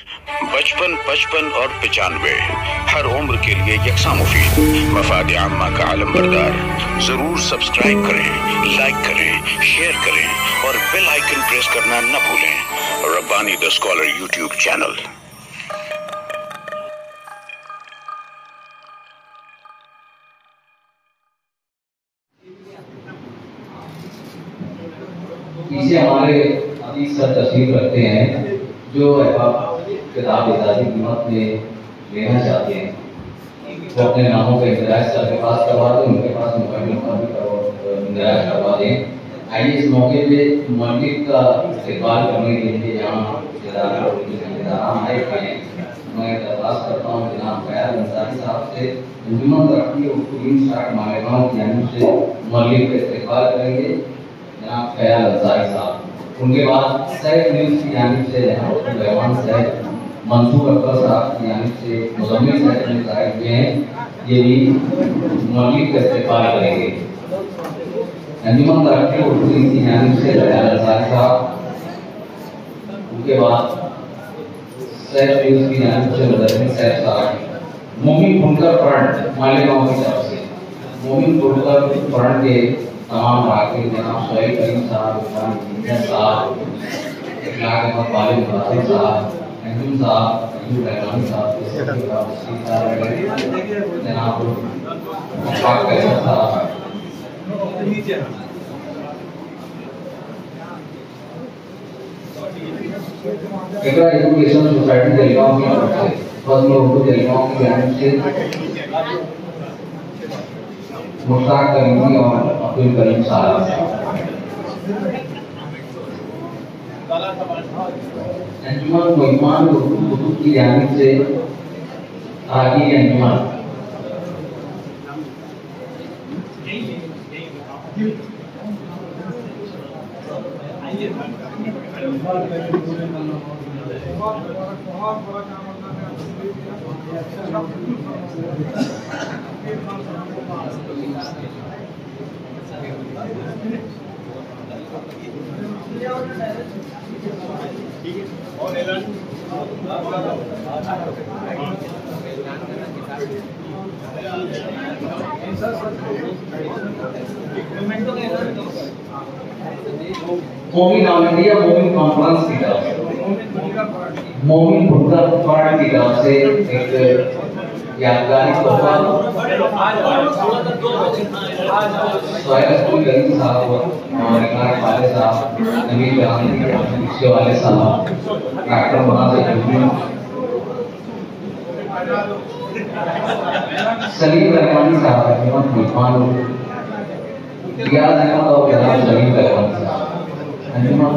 55, 55 اور 95 ہر عمر کے لیے یکساں مفید۔ مفاد عامہ کا علم بردار، ضرور سبسکرائب کریں، لائک کریں، شیئر کریں اور بیل آئیکن پریس کرنا نہ بھولیں۔ ربانی دا اسکالر یوٹیوب چینل۔ اسے ہمارے عزیز سر تشریف رکھتے ہیں جو کتاب اعزازی قیمت میں لینا چاہتے ہیں، وہ اپنے ناموں کا اندراج سر کے پاس کروا دیں، ان کے پاس مکمل کا بھی اندراج کروا دیں۔ آئیے اس موقع پہ مؤلف کا استقبال کرنے کے لیے جہاں ذمہ آئے ہیں، میں درخواست کرتا ہوں جناب فیاض انصاری صاحب سے انجمن ترقی اور قدیم شاٹ مالیگاؤں کی جانب سے مؤلف کا استقبال کریں گے جناب فیاض انصاری صاحب۔ ان کے بعد سیف نیوز کی جانب سے جناب رحمان صاحب، منصور اکبر صاحب کی جانب سے مزمل صاحب نے ظاہر ہوئے ہیں، یہ بھی مؤلف کا استقبال کریں گے۔ انجمن ترقی اور قدیم کی جانب سے فیاض انصاری صاحب، ان کے بعد سیف نیوز کی جانب سے مزمل صاحب صاحب، مومن بنکر فرنٹ مالیگاؤں کی طرف سے مومن بنکر فرنٹ کے تمام راکب جناب سہیل کریم صاحب، عثمان انجینئر صاحب، اخلاق احمد والد مراحل صاحب، انجم صاحب، ایوب رحمانی صاحب، جناب اشفاق قیصر صاحب، اقرا ایجوکیشن سوسائٹی جلگاؤں کی طرف سے فضل اردو جلگاؤں کی جانب سے مشتاق کریمی اور عبدل کریم صاحب، انجمن محمان اردو کتب کی جانب سے آگی انجمن، مومن آل انڈیا مومن کانفرنس کی طرف سے مومن بنکر فرنٹ کی طرف سے ایک یادگاری تحفہ سہیل کریم صاحب اور اقرار والد صاحب، نوید جہانی رکشے والے صاحب، ڈاکٹر مناظر جوہری، سلیم رحمانی صاحب، احمد محمان، ریاض احمد اور جناب سلیم رحمانی صاحب، انجمن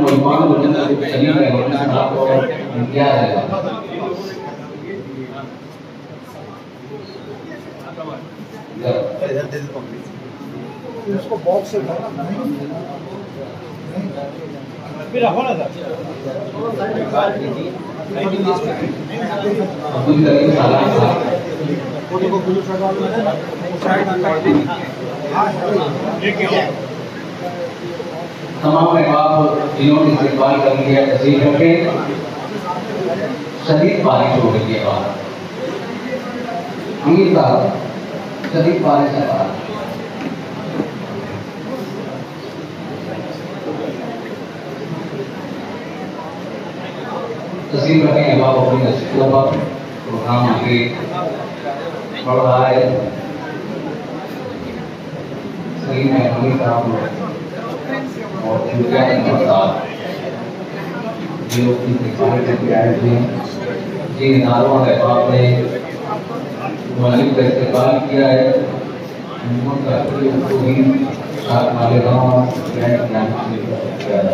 محمان سلیم رحمانی صاحب اور امتیاز ہے اس کو باکس سے پھر رکھو نا سر۔ تمام احباب جنہوں نے استقبال کر لیا تشریف رکھیں، شدید بارش ہو رہی ہے باہر، امیر صاحب شدید بارش ہے باہر، تشریف رکھیں احباب اپنی نشستوں پر۔ پروگرام آگے بڑھ رہا ہے۔ سلیم رحمانی صاحب اور امتیاز احمد صاحب جو استقبال کر کے آئے تھے، جن اداروں اور احباب نے مؤلف کا استقبال کیا ہے، انجمن ترقی اور قدیم شاٹ مالیگاؤں کی جانب سے کیا ہے۔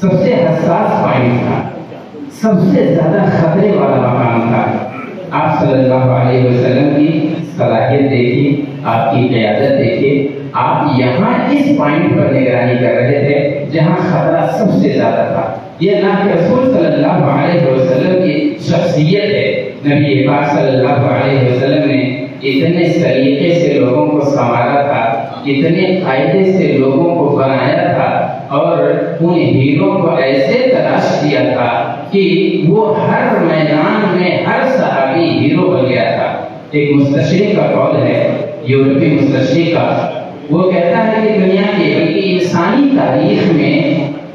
سب سے حساس پوائنٹ تھا، سب سے زیادہ خطرے والا مقام تھا۔ آپ صلی اللہ علیہ وسلم کی صلاحیت دیکھی، آپ کی قیادت دیکھی، آپ یہاں اس پوائنٹ پر نگرانی کر رہے تھے جہاں خطرہ سب سے زیادہ تھا۔ یہ اللہ کے رسول صلی اللہ علیہ وسلم کی شخصیت ہے۔ نبی پاک صلی اللہ علیہ وسلم نے اتنے سلیقے سے لوگوں کو سنبھالا تھا، اتنے قاعدے سے لوگوں کو بنایا تھا، اور ان ہیروں کو ایسے تلاش کیا تھا کہ وہ ہر میدان میں ہر صحابی ہیرو بن گیا تھا۔ ایک مستشرق کا قول ہے، یورپی مستشرق کا، وہ کہتا ہے کہ دنیا کی بلکہ انسانی تاریخ میں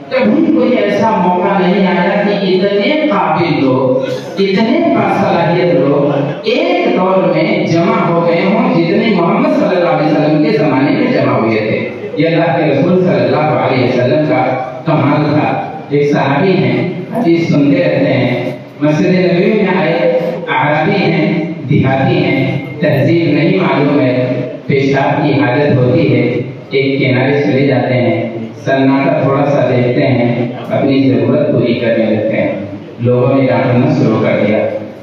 کبھی کوئی ایسا موقع نہیں آیا کہ اتنے قابل لوگ، اتنے باصلاحیت لوگ ایک دور میں جمع ہو گئے ہوں جتنے محمد صلی اللہ علیہ وسلم کے زمانے میں جمع ہوئے تھے۔ یہ اللہ کے رسول صلی اللہ علیہ وسلم کا کمال تھا۔ ایک صحابی ہیں، حدیث سنتے رہتے ہیں، مسجد نبوی میں آئے، اعرابی ہیں، دیہاتی ہیں، تہذیب نہیں معلوم ہے، پیشاب کی حالت ہوتی ہے، ایک کنارے چلے جاتے ہیں، سناٹا تھوڑا سا دیکھتے ہیں، اپنی ضرورت پوری کرنے لگتے ہیں۔ لوگوں نے ڈانٹنا شروع کر دیا،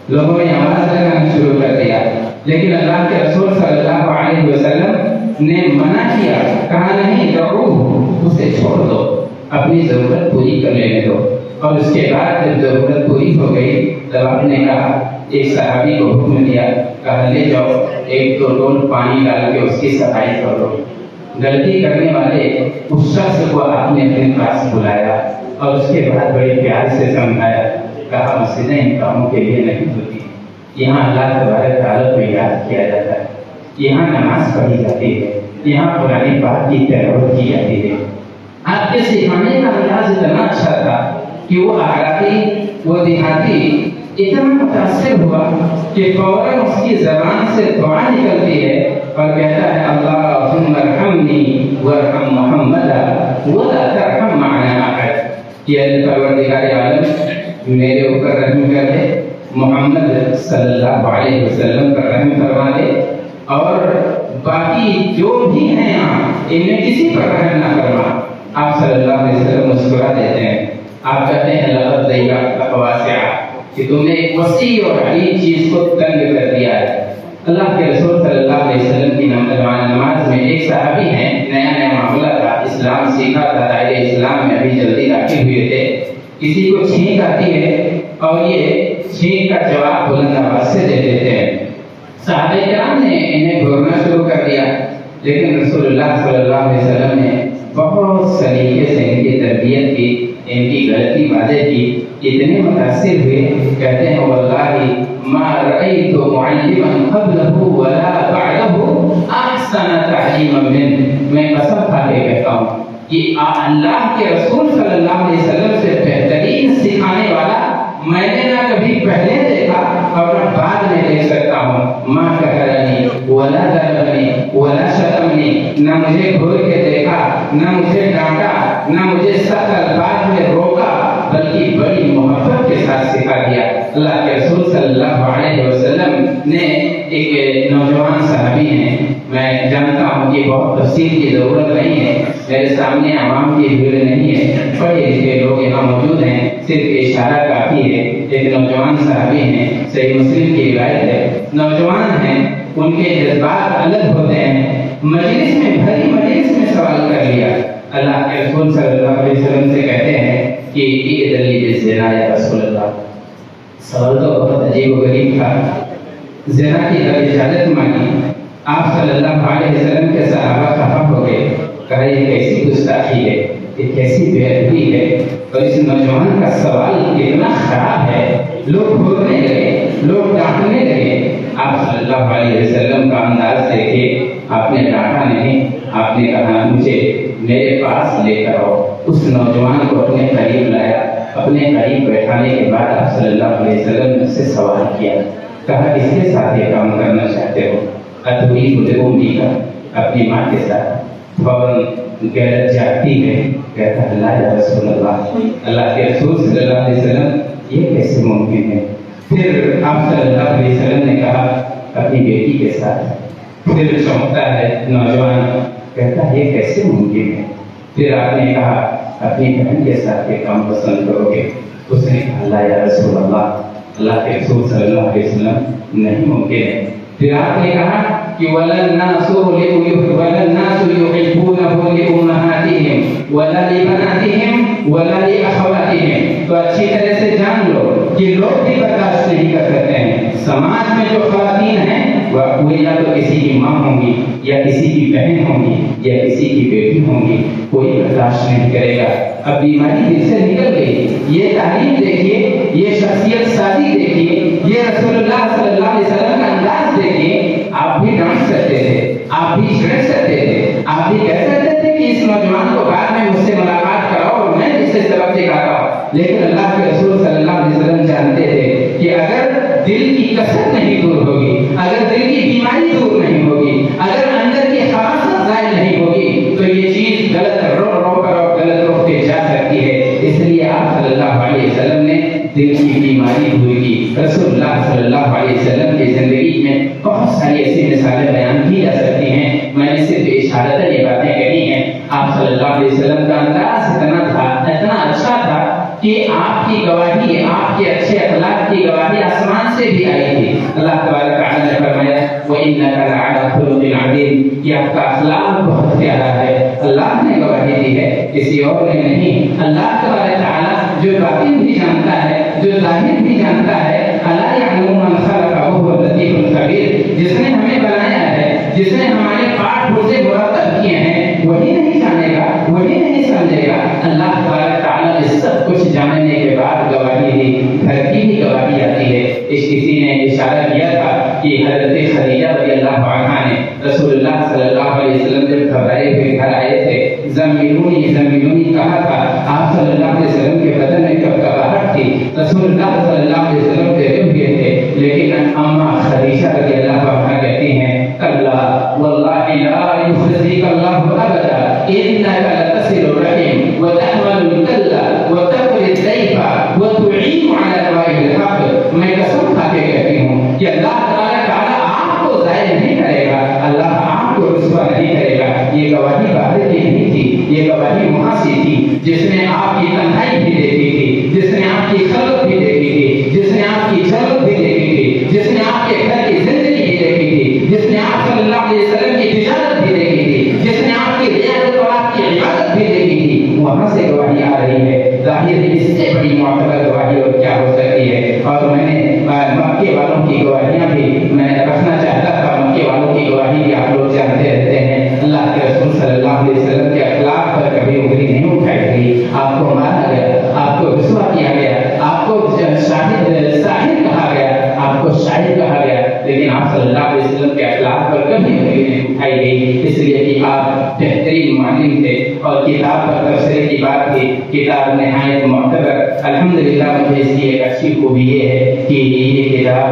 لوگوں نے آواز لگانا شروع کر دیا، لیکن اللہ کے رسول صلی اللہ علیہ وسلم نے منع کیا، کہا نہیں، دعوہ، اسے چھوڑ دو، اپنی ضرورت پوری کر لینے دو۔ اور اس کے بعد جب ضرورت پوری ہو گئی تب آپ نے کہا، ایک صحابی کو حکم دیا، کہا لے جاؤ، ایک دو ڈول پانی ڈال کے اس کی صفائی کر دو۔ غلطی کرنے والے اس شخص کو آپ نے اپنے پاس بلایا اور اس کے بعد بڑے پیار سے سمجھایا، کہا مسجدیں ان کاموں کے لیے نہیں ہوتی، یہاں اللہ تبارک تعالیٰ کو یاد کیا جاتا ہے، یہاں نماز پڑھی جاتی ہے، یہاں قرآن پاک کی تلاوت کی جاتی ہے۔ آپ کے سکھانے کا انداز اتنا اچھا تھا کہ وہ اعرابی، وہ دیہاتی اتنا متاثر ہوا کہ فوراً اس کی زبان سے دعا نکلتی ہے اور کہتا ہے، اللہم ارحمنی وارحم محمدا ولا ترحم معنا احد۔ کہ پروردگار عالم میرے اوپر رحم کر دے، محمد صلی اللہ علیہ وسلم پر رحم کروا دے، اور باقی جو بھی ہیں یہاں ان میں کسی پر رحم نہ کروا۔ آپ صلی اللہ علیہ وسلم مسکرا دیتے ہیں، آپ کہتے ہیں لقد ضیقت واسعہ، کہ تم نے ایک وسیع اور عریض چیز کو تنگ کر دیا ہے۔ اللہ کے رسول صلی اللہ علیہ وسلم کی نماز میں ایک صحابی ہیں، نیا معاملہ تھا، اسلام سیکھا تھا، دائرہ اسلام میں ابھی جلدی داخل ہوئے تھے، کسی کو چھینک آتی ہے اور یہ چھینک کا جواب بلند آواز سے دے دیتے ہیں۔ صحابہ کرام نے انہیں گھورنا شروع کر دیا، لیکن رسول اللہ صلی اللہ علیہ وسلم نے بہت سلیقے سے ان کی تربیت کی، ان کی غلطی واضح کی، اتنے متاثر ہوئے، کہتے ہیں واللہ ما رأیت معلما قبلہ ولا بعدہ احسن تعلیما منہ۔ میں قسم کھا کے کہتا ہوں کہ اللہ کے رسول صلی اللہ علیہ وسلم سے بہترین سکھانے والا میں نے نہ کبھی پہلے دیکھا اور نہ بعد میں دیکھ سکتا ہوں۔ ما کہرنی ولا ضربنی ولا شتمنی، نہ مجھے گھور کے دیکھا، نہ مجھے ڈانٹا، نہ مجھے سخت الفاظ میں روکا، بلکہ بڑی محبت کے ساتھ سکھا دیا۔ اللہ کے رسول صلی اللہ علیہ وسلم نے ایک نوجوان صحابی ہیں، میں جانتا ہوں کہ بہت تفصیل کی ضرورت نہیں ہے، میرے سامنے عوام کی بھیڑ نہیں ہے، پڑھے لکھے لوگ یہاں موجود ہیں، صرف اشارہ کافی ہے۔ ایک نوجوان صحابی ہیں، صحیح مسلم کی روایت ہے، نوجوان ہیں، ان کے جذبات الگ ہوتے ہیں، مجلس میں بھری مجلس میں سوال کر لیا۔ اللہ کے رسول صلی اللہ علیہ وسلم سے کہتے ہیں کہ اذن لی بالزنا یا رسول اللہ۔ سوال تو بہت عجیب و غریب تھا، زنا کی اجازت مانگی۔ آپ صلی اللہ علیہ وسلم کے صحابہ خفا ہو گئے، کہا یہ کیسی گستاخی ہے، یہ کیسی بے ادبی ہے، اور اس نوجوان کا سوال کتنا خراب ہے۔ لوگ گھورنے لگے، لوگ ڈانٹنے لگے۔ آپ صلی اللہ علیہ وسلم کا انداز دیکھے، آپ نے ڈانٹا نہیں، آپ نے کہا مجھے میرے پاس لے کر آؤ۔ اس نوجوان کو اپنے قریب لایا، اپنے قریب بیٹھانے کے بعد آپ صلی اللہ علیہ وسلم نے اس سے سوال کیا، کہا کس کے ساتھ یہ کام کرنا چاہتے ہو؟ اتوری مجھے امی کا، اپنی ماں کے ساتھ۔ فوراً غیرت جاگتی ہے، کہتا اللہ یا رسول اللہ، اللہ کے رسول صلی اللہ علیہ وسلم یہ کیسے ممکن ہے؟ پھر آپ صلی اللہ علیہ وسلم نے کہا اپنی بیٹی کے ساتھ۔ پھر چونکتا ہے نوجوان، کہتا ہے یہ کیسے ممکن ہے؟ پھر آپ نے کہا اپنی بہن کے ساتھ یہ کام پسند کرو گے؟ اس نے کہا اللہ یا رسول اللہ کے رسول صلی اللہ علیہ وسلم نہیں ممکن ہے۔ پھر آپ نے کہا کہ وَلَلنَّاسُ يُحِبُّونَهُ لِأُمَّهَاتِهِمْ وَلَا لِبَنَاتِهِمْ وَلَا لِأَخَوَاتِهِمْ۔ تو اچھی طرح سے جان لو کہ لوگ بھی برداشت نہیں کر سکتے ہیں، سماج میں جو خواتین ہیں وہ یا تو کسی کی ماں ہوں گی یا کسی کی بہن ہوں گی یا کسی کی بیٹی ہوں گی، کوئی برداشت نہیں کرے گا۔ اب بیماری دل سے نکل گئی، یہ تعلیم دیکھیے، یہ شخصیت سازی دیکھیے، یہ رسول اللہ صلی اللہ علیہ وسلم کا انداز دیکھیے۔ آپ بھی ڈانٹ سکتے تھے، آپ بھی چھڑک سکتے تھے، آپ بھی کہہ سکتے تھے کہ اس نوجوان کو بعد میں مجھ سے ملاقات کراؤ اور میں اسے سبق سکھاتا ہوں، لیکن اللہ کے رسول صلی اللہ علیہ وسلم جانتے تھے کہ اگر دل کی کثرت نہیں دور ہوگی، اگر دل کی بیماری دور نہیں ہوگی، اگر اندر کی خواص ظاہر نہیں ہوگی تو یہ چیز غلط رو کر اور غلط رخ پہ جا سکتی ہے۔ اس لیے آپ صلی اللہ علیہ وسلم نے دل کی بیماری دور کی۔ رسول اللہ صلی اللہ علیہ وسلم کی زندگی میں بہت ساری ایسی مثالیں بیان کی جا سکتی ہیں، میں نے صرف اشارتاً یہ باتیں کہی ہیں۔ آپ صلی اللہ علیہ وسلم کا انداز اتنا اچھا تھا کہ آپ کی گواہی، آپ کے اچھے اخلاق کی گواہی آسمان سے بھی آئی تھی۔ اللہ تبارک و تعالیٰ نے فرمایا وَإِنَّكَ لَعَلَىٰ خُلُقٍ عَظِيمٍ، کہ آپ کا اخلاق بہت پیارا ہے۔ اللہ نے گواہی دی ہے، کسی اور نے نہیں۔ اللہ تبارک و تعالیٰ جو باطن بھی جانتا ہے، جو ظاہر بھی جانتا ہے، أَلَا يَعْلَمُ مَنْ خَلَقَ وَهُوَ اللَّطِيفُ الْخَبِيرُ، جس نے ہمیں بنایا ہے، جس نے ہمارے پارٹ پرزے مرتب کیے ہیں، وہی نہیں جانے گا، وہی نہیں سمجھے گا۔ اللہ تبارک و تعالیٰ نے سب کچھ جاننے کے بعد گواہی دی، گھر کی بھی گواہی آتی ہے۔ کسی نے اشارہ کیا تھا کہ حضرت خدیجہ رضی اللہ عنہا نے رسول اللہ صلی اللہ علیہ وسلم جب گھبرائے ہوئے گھر آئے تھے، زمینونی زمینونی کہا تھا۔ آپ صلی اللہ علیہ وسلم کے بدن میں کبکباہٹ تھی، رسول اللہ صلی اللہ علیہ وسلم ڈرے ہوئے تھے، لیکن اماں خدیجہ رضی اللہ عنہا کہتی ہیں کلا واللہ لا یخزیک اللہ ابدا انک لتصل الرحم وتحمل الکل وتقری الضیف وتعین علی نوائب الحق۔ میں قسم کھا کے کہتی ہوں کہ اللہ تعالیٰ آپ کو ضائع نہیں کرے گا، اللہ آپ کو رسوا نہیں کرے گا۔ یہ گواہی باہر کی نہیں تھی، یہ گواہی وہاں سے تھی جس نے آپ کی تنہائی بھی دیکھی تھی، جس نے آپ کی خلوت بھی دیکھی تھی، جس نے آپ کی جھلک بھی دیکھی تھی، جس نے آپ کے گھر کی زندگی بھی دیکھی تھی، جس نے آپ صلی اللہ علیہ وسلم کی تجارت بھی دیکھی تھی، جس نے آپ کی ریاضت اور آپ کی عبادت بھی دیکھی تھی، وہاں سے گواہی آ رہی ہے۔ ظاہر اس سے بڑی معتبر گواہی اور کیا ہو سکتی ہے؟ اور میں نے مکے والوں کی گواہیاں بھی میں رکھنا چاہتا تھا، مکے والوں کی گواہی بھی آپ لوگ جانتے رہتے ہیں۔ اللہ کے رسول صلی اللہ علیہ وسلم کے اخلاق پر کبھی انگلی نہیں اٹھائی گئی، آپ کو مارا گیا، آپ کو رسوا کیا گیا، آپ کو ساحر کہا گیا، آپ کو شاعر کہا گیا، لیکن آپ صلی اللہ علیہ وسلم کے اخلاق پر کبھی انگلی نہیں اٹھائی گئی، اس لیے کہ آپ بہترین معلم تھے۔ اور کتاب پر تبصرے کی بات تھی، کتاب نہایت معتبر۔ الحمدللہ مجھے اس کی ایک اچھی خوبی یہ ہے کہ یہ کتاب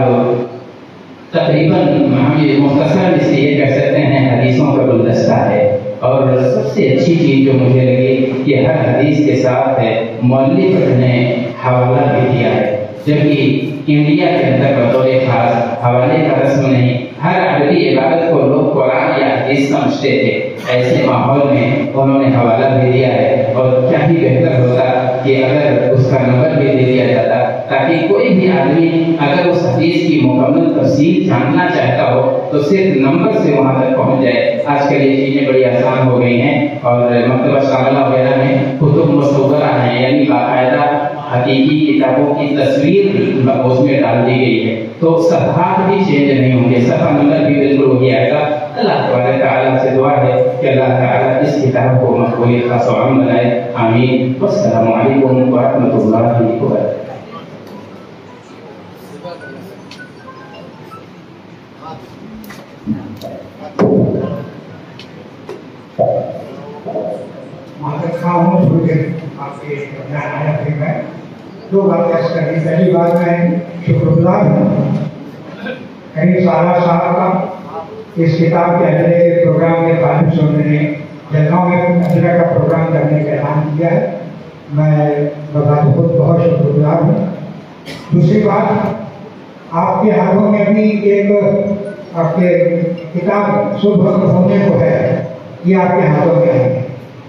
تقریباً ہم یہ مختصر اس لیے کہہ سکتے ہیں حدیثوں کا گلدستہ ہے، اور سب سے اچھی چیز جو مجھے لگی کہ ہر حدیث کے ساتھ ہے مؤلف نے حوالہ بھی دیا ہے، جبکہ انڈیا کے اندر بطور خاص حوالے کا رسم نہیں، ہر عربی عبادت کو لوگ قرآن یا حدیث سمجھتے تھے، ایسے ماحول میں انہوں نے حوالہ بھی دیا ہے۔ اور کیا ہی بہتر ہوتا کہ اگر اس کا نمبر بھی دے دیا جاتا تاکہ کوئی بھی آدمی اگر اس حدیث کی مکمل تفصیل جاننا چاہتا ہو تو صرف نمبر سے وہاں تک پہنچ جائے۔ آج کل یہ چیزیں بڑی آسان ہو گئی ہیں، اور مکتبہ شاملہ وغیرہ میں کتب مصورہ ہیں، یعنی باقاعدہ حقیقی کتابوں کی تصویر اس میں ڈال دی گئی ہے، تو صفحات بھی چینج نہیں ہوں گے، صفحہ نمبر بھی بالکل وہی آئے گا۔ اللہ تبارک تعالیٰ سے دعا ہے کہ اللہ تعالیٰ اس کتاب کو مقبول خاص و عام بنائے، آمین۔ والسلام علیکم ورحمۃ اللہ وبرکاتہ۔ آپ کے میں دو بات ایسا کرنی۔ پہلی بات میں شکر گزار ہوں کہیں سارا صاحب کا اس کتاب کے اجرے پروگرام کے تعلق سے انہوں نے جلدوں میں اجرے کا پروگرام کرنے کا اعلان کیا ہے، میں بذات خود بہت شکر گزار ہوں۔ دوسری بات، آپ کے ہاتھوں میں بھی ایک آپ کے کتاب صبح ہونے کو ہے، یہ آپ کے ہاتھوں میں ہے،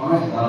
5000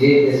JS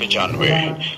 95